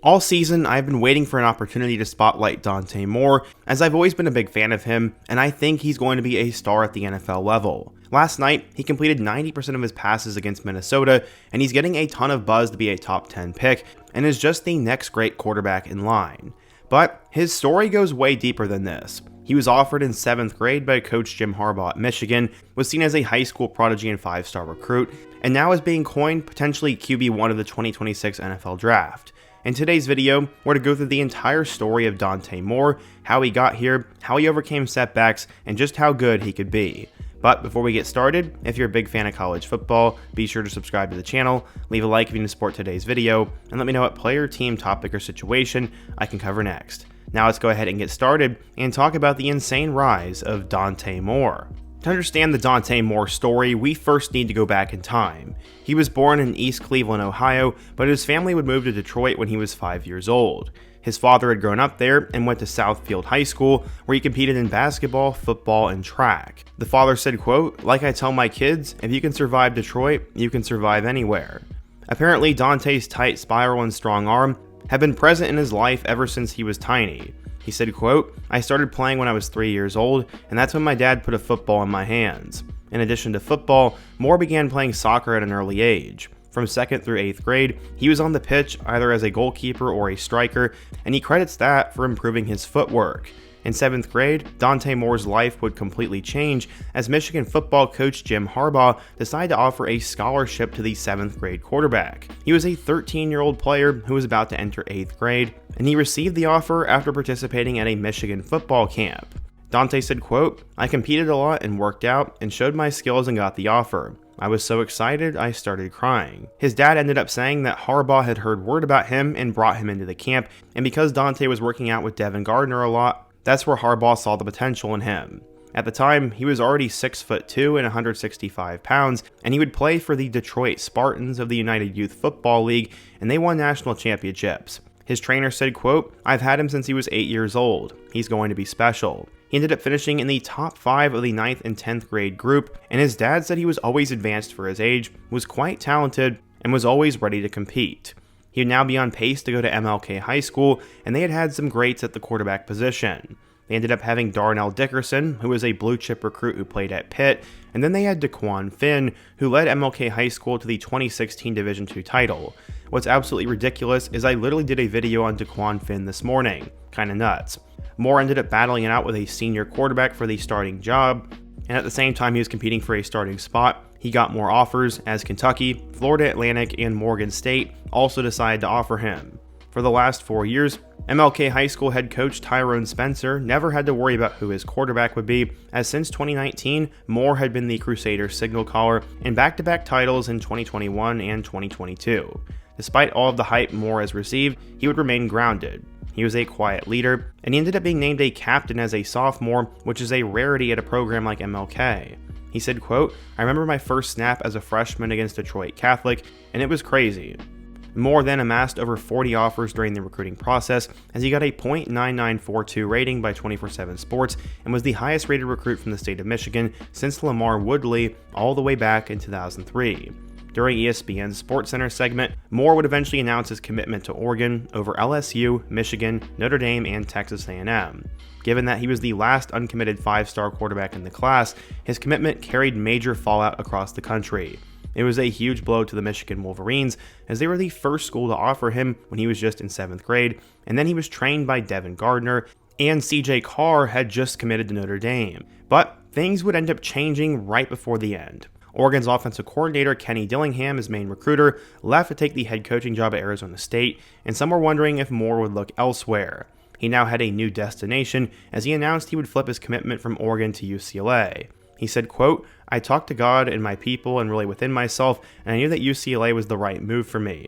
All season, I've been waiting for an opportunity to spotlight Dante Moore, as I've always been a big fan of him, and I think he's going to be a star at the NFL level. Last night, he completed 90% of his passes against Minnesota, and he's getting a ton of buzz to be a top 10 pick, and is just the next great quarterback in line. But his story goes way deeper than this. He was offered in 7th grade by Coach Jim Harbaugh at Michigan, was seen as a high school prodigy and 5-star recruit, and now is being coined potentially QB1 of the 2026 NFL Draft. In today's video, we're to go through the entire story of Dante Moore, how he got here, how he overcame setbacks, and just how good he could be. But before we get started, if you're a big fan of college football, be sure to subscribe to the channel, leave a like if you want to support today's video, and let me know what player, team, topic, or situation I can cover next. Now let's go ahead and get started and talk about the insane rise of Dante Moore. To understand the Dante Moore story, we first need to go back in time. He was born in East Cleveland, Ohio, but his family would move to Detroit when he was 5 years old. His father had grown up there and went to Southfield High School, where he competed in basketball, football, and track. The father said, quote, "Like I tell my kids, if you can survive Detroit, you can survive anywhere." Apparently, Dante's tight spiral and strong arm had been present in his life ever since he was tiny. He said, quote, "I started playing when I was 3 years old, and that's when my dad put a football in my hands." In addition to football, Moore began playing soccer at an early age. From 2nd through 8th grade, he was on the pitch either as a goalkeeper or a striker, and he credits that for improving his footwork. In 7th grade, Dante Moore's life would completely change as Michigan football coach Jim Harbaugh decided to offer a scholarship to the 7th grade quarterback. He was a 13-year-old player who was about to enter 8th grade, and he received the offer after participating at a Michigan football camp. Dante said, quote, "I competed a lot and worked out and showed my skills and got the offer. I was so excited, I started crying." His dad ended up saying that Harbaugh had heard word about him and brought him into the camp, and because Dante was working out with Devin Gardner a lot, that's where Harbaugh saw the potential in him. At the time, he was already 6'2" and 165 pounds, and he would play for the Detroit Spartans of the United Youth Football League, and they won national championships. His trainer said, quote, "I've had him since he was 8 years old. He's going to be special." He ended up finishing in the top 5 of the 9th and 10th grade group, and his dad said he was always advanced for his age, was quite talented, and was always ready to compete. He would now be on pace to go to MLK High School, and they had had some greats at the quarterback position. They ended up having Darnell Dickerson, who was a blue-chip recruit who played at Pitt, and then they had DeQuan Finn, who led MLK High School to the 2016 Division II title. What's absolutely ridiculous is I literally did a video on DeQuan Finn this morning. Kinda nuts. Moore ended up battling it out with a senior quarterback for the starting job, and at the same time he was competing for a starting spot, he got more offers as Kentucky, Florida Atlantic, and Morgan State also decided to offer him. For the last 4 years, MLK High School head coach Tyrone Spencer never had to worry about who his quarterback would be, as since 2019, Moore had been the Crusaders' signal caller in back-to-back titles in 2021 and 2022. Despite all of the hype Moore has received, he would remain grounded. He was a quiet leader, and he ended up being named a captain as a sophomore, which is a rarity at a program like MLK. He said, quote, "I remember my first snap as a freshman against Detroit Catholic, and it was crazy." Moore then amassed over 40 offers during the recruiting process, as he got a .9942 rating by 24/7 Sports and was the highest rated recruit from the state of Michigan since Lamar Woodley all the way back in 2003. During ESPN's SportsCenter segment, Moore would eventually announce his commitment to Oregon over LSU, Michigan, Notre Dame, and Texas A&M. Given that he was the last uncommitted 5-star quarterback in the class, his commitment carried major fallout across the country. It was a huge blow to the Michigan Wolverines, as they were the first school to offer him when he was just in 7th grade, and then he was trained by Devin Gardner, and CJ Carr had just committed to Notre Dame. But things would end up changing right before the end. Oregon's offensive coordinator Kenny Dillingham, his main recruiter, left to take the head coaching job at Arizona State, and some were wondering if Moore would look elsewhere. He now had a new destination, as he announced he would flip his commitment from Oregon to UCLA. He said, quote, "I talked to God and my people and really within myself, and I knew that UCLA was the right move for me."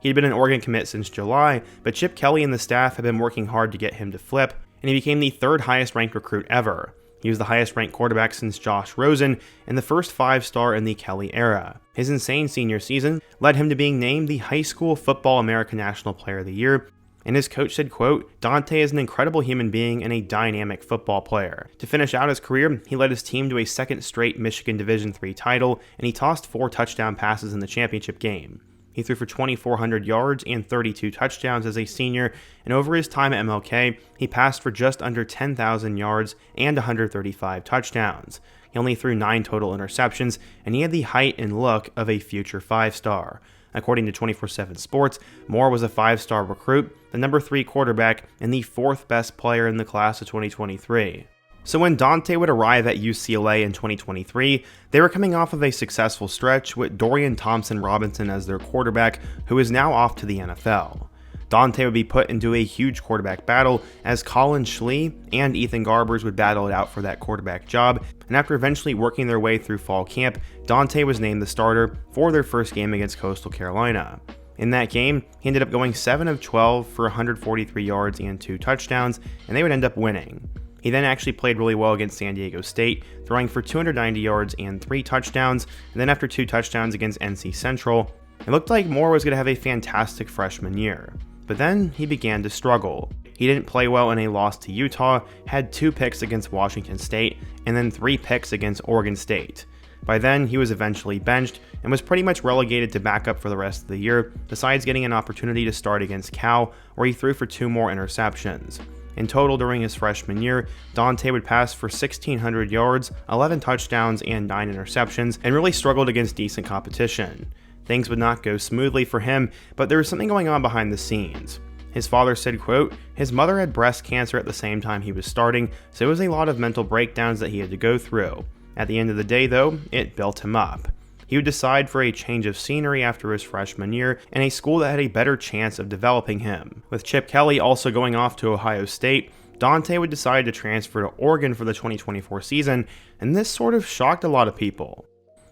He had been an Oregon commit since July, but Chip Kelly and the staff had been working hard to get him to flip, and he became the 3rd highest ranked recruit ever. He was the highest ranked quarterback since Josh Rosen and the first 5-star in the Kelly era. His insane senior season led him to being named the High School Football American National Player of the Year, and his coach said, quote, "Dante is an incredible human being and a dynamic football player." To finish out his career, he led his team to a 2nd straight Michigan Division III title, and he tossed 4 touchdown passes in the championship game. He threw for 2,400 yards and 32 touchdowns as a senior, and over his time at MLK, he passed for just under 10,000 yards and 135 touchdowns. He only threw 9 total interceptions, and he had the height and look of a future 5-star. According to 24/7 Sports, Moore was a 5-star recruit, the number 3 quarterback, and the 4th best player in the class of 2023. So when Dante would arrive at UCLA in 2023, they were coming off of a successful stretch with Dorian Thompson-Robinson as their quarterback, who is now off to the NFL. Dante would be put into a huge quarterback battle as Colin Schlee and Ethan Garbers would battle it out for that quarterback job, and after eventually working their way through fall camp, Dante was named the starter for their first game against Coastal Carolina. In that game, he ended up going 7 of 12 for 143 yards and 2 touchdowns, and they would end up winning. He then actually played really well against San Diego State, throwing for 290 yards and 3 touchdowns, and then after 2 touchdowns against NC Central, it looked like Moore was going to have a fantastic freshman year. But then he began to struggle. He didn't play well in a loss to Utah, had 2 picks against Washington State, and then 3 picks against Oregon State. By then, he was eventually benched and was pretty much relegated to backup for the rest of the year, besides getting an opportunity to start against Cal, where he threw for 2 more interceptions. In total, during his freshman year, Dante would pass for 1,600 yards, 11 touchdowns, and 9 interceptions, and really struggled against decent competition. Things would not go smoothly for him, but there was something going on behind the scenes. His father said, quote, his mother had breast cancer at the same time he was starting, so it was a lot of mental breakdowns that he had to go through. At the end of the day, though, it built him up. He would decide for a change of scenery after his freshman year in a school that had a better chance of developing him. With Chip Kelly also going off to Ohio State, Dante would decide to transfer to Oregon for the 2024 season, and this sort of shocked a lot of people.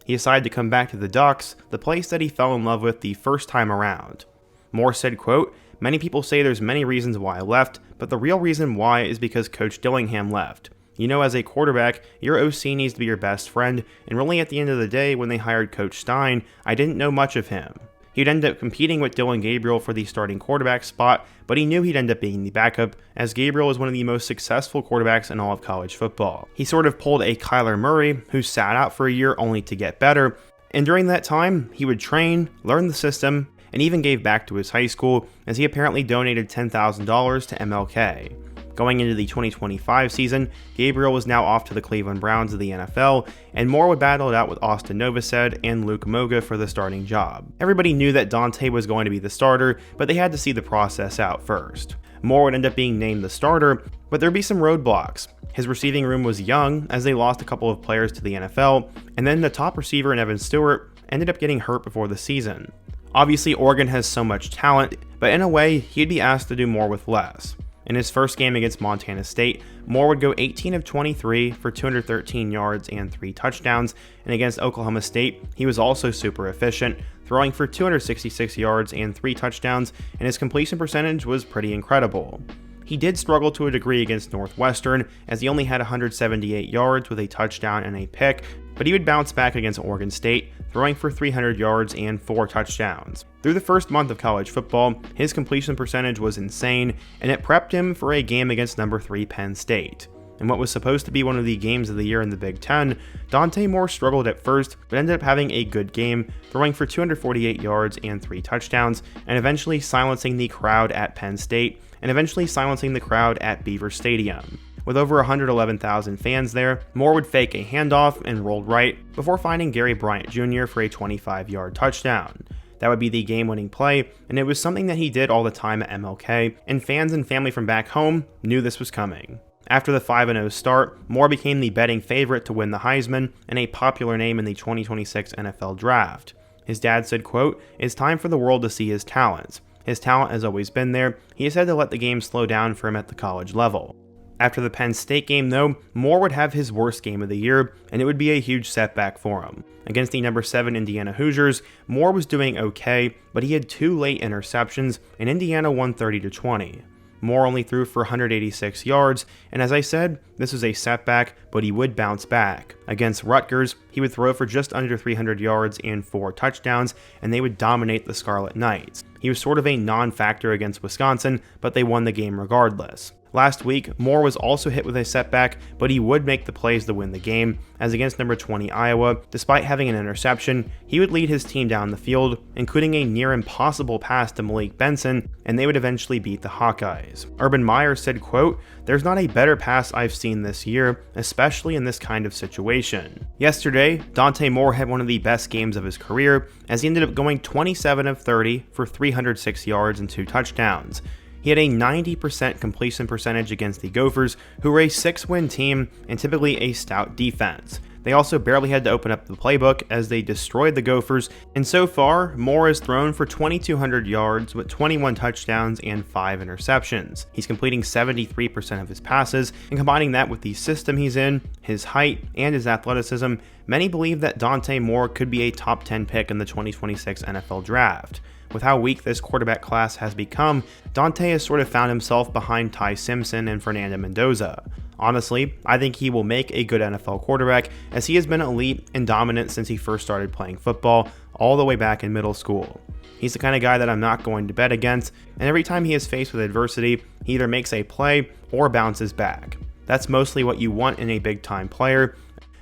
He decided to come back to the Ducks, the place that he fell in love with the first time around. Moore said, quote, many people say there's many reasons why I left, but the real reason why is because Coach Dillingham left. You know, as a quarterback, your OC needs to be your best friend, and really at the end of the day, when they hired Coach Stein, I didn't know much of him. He'd end up competing with Dylan Gabriel for the starting quarterback spot, but he knew he'd end up being the backup, as Gabriel was one of the most successful quarterbacks in all of college football. He sort of pulled a Kyler Murray, who sat out for a year only to get better, and during that time, he would train, learn the system, and even gave back to his high school, as he apparently donated $10,000 to MLK. Going into the 2025 season, Gabriel was now off to the Cleveland Browns of the NFL, and Moore would battle it out with Austin Novosad and Luke Moga for the starting job. Everybody knew that Dante was going to be the starter, but they had to see the process out first. Moore would end up being named the starter, but there'd be some roadblocks. His receiving room was young, as they lost a couple of players to the NFL, and then the top receiver in Evan Stewart ended up getting hurt before the season. Obviously, Oregon has so much talent, but in a way, he'd be asked to do more with less. In his first game against Montana State, Moore would go 18 of 23 for 213 yards and 3 touchdowns, and against Oklahoma State, he was also super efficient, throwing for 266 yards and 3 touchdowns, and his completion percentage was pretty incredible. He did struggle to a degree against Northwestern, as he only had 178 yards with a touchdown and a pick, but he would bounce back against Oregon State, throwing for 300 yards and 4 touchdowns. Through the first month of college football, his completion percentage was insane, and it prepped him for a game against number 3 Penn State. In what was supposed to be one of the games of the year in the Big Ten, Dante Moore struggled at first, but ended up having a good game, throwing for 248 yards and 3 touchdowns, and eventually silencing the crowd at Penn State, and eventually silencing the crowd at Beaver Stadium. With over 111,000 fans there, Moore would fake a handoff and rolled right before finding Gary Bryant Jr. for a 25-yard touchdown. That would be the game-winning play, and it was something that he did all the time at MLK, and fans and family from back home knew this was coming. After the 5-0 start, Moore became the betting favorite to win the Heisman and a popular name in the 2026 NFL Draft. His dad said, quote, it's time for the world to see his talents. His talent has always been there. He has had to let the game slow down for him at the college level. After the Penn State game, though, Moore would have his worst game of the year, and it would be a huge setback for him. Against the number 7 Indiana Hoosiers, Moore was doing okay, but he had 2 late interceptions, and Indiana won 30-20. Moore only threw for 186 yards, and as I said, this was a setback, but he would bounce back. Against Rutgers, he would throw for just under 300 yards and 4 touchdowns, and they would dominate the Scarlet Knights. He was sort of a non-factor against Wisconsin, but they won the game regardless. Last week, Moore was also hit with a setback, but he would make the plays to win the game, as against number 20 Iowa, despite having an interception, he would lead his team down the field, including a near impossible pass to Malik Benson, and they would eventually beat the Hawkeyes. Urban Meyer said, quote, "There's not a better pass I've seen this year, especially in this kind of situation." Yesterday, Dante Moore had one of the best games of his career, as he ended up going 27 of 30 for 306 yards and 2 touchdowns. He had a 90% completion percentage against the Gophers, who were a 6-win team and typically a stout defense. They also barely had to open up the playbook as they destroyed the Gophers, and so far, Moore has thrown for 2,200 yards with 21 touchdowns and 5 interceptions. He's completing 73% of his passes, and combining that with the system he's in, his height, and his athleticism, many believe that Dante Moore could be a top 10 pick in the 2026 NFL Draft. With how weak this quarterback class has become, Dante has sort of found himself behind Ty Simpson and Fernando Mendoza. Honestly, I think he will make a good NFL quarterback, as he has been elite and dominant since he first started playing football, all the way back in middle school. He's the kind of guy that I'm not going to bet against, and every time he is faced with adversity, he either makes a play or bounces back. That's mostly what you want in a big-time player,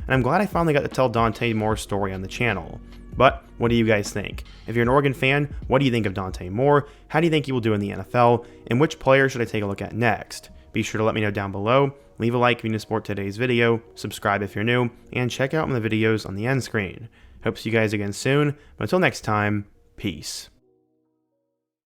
and I'm glad I finally got to tell Dante Moore's story on the channel. But what do you guys think? If you're an Oregon fan, what do you think of Dante Moore? How do you think he will do in the NFL? And which player should I take a look at next? Be sure to let me know down below. Leave a like if you support today's video, subscribe if you're new, and check out my videos on the end screen. Hope to see you guys again soon, but until next time, peace.